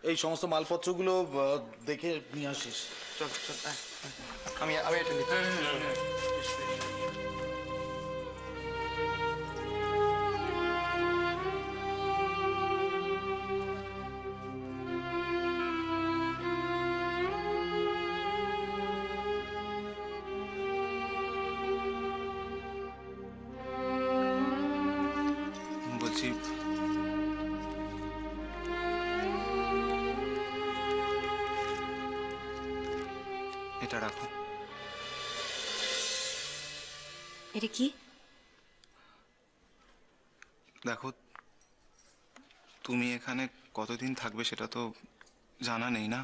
এই সমস্ত মালপত্রগুলো দেখে নিয়ে আসিস। চল চল, আমি এটা নিচ্ছি। বলছি, এটা রাখো। এটা কি? দেখো, তুমি এখানে কতদিন থাকবে সেটা তো জানা নেই না,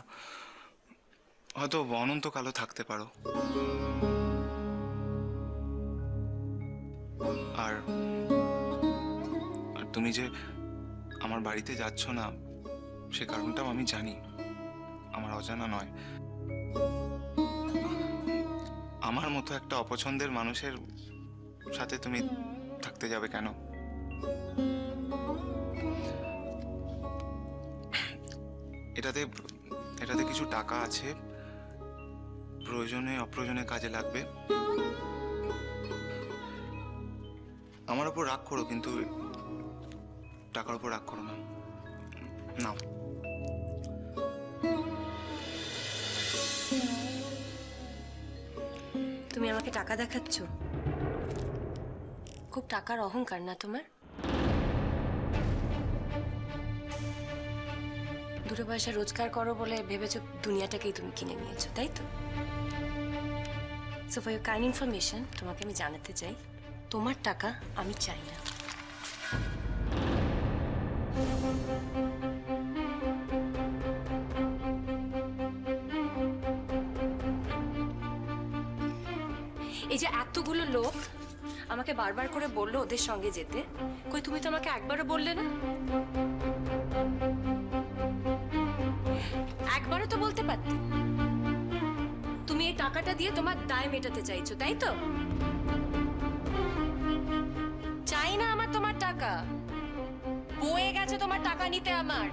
হয়তো অনন্তকালও থাকতে পারো। আর আর তুমি যে আমার বাড়িতে যাচ্ছ না, সে কারণটাও আমি জানি, আমার অজানা নয়। আমার মতো একটা অপছন্দের মানুষের সাথে তুমি থাকতে যাবে কেন? এটাতে এটাতে কিছু টাকা আছে, প্রয়োজনে অপ্রয়োজনে কাজে লাগবে। আমার উপর রাগ করো, কিন্তু টাকার উপর রাগ করো না। নাও। তুমি আমাকে টাকা দেখাচ্ছ? খুব টাকার অহংকার না তোমার? দুটো পয়সা রোজগার করো বলে ভেবেছো দুনিয়াটাকেই তুমি কিনে নিয়েছো, তাই তো? So for your kind information, তোমাকে আমি জানাতে চাই, তোমার টাকা আমি চাই না। এই যে এতগুলো লোক আমাকে বারবার করে বললো ওদের সঙ্গে যেতে, কই তুমি তো আমাকে একবারও বললে না? একবারও তো বলতে পারতে। তুমি এই টাকাটা দিয়ে তোমার দায় মেটাতে চাইছো, তাই তো? চাই না আমার তোমার টাকা, বয়ে গেছে তোমার টাকা নিতে আমার।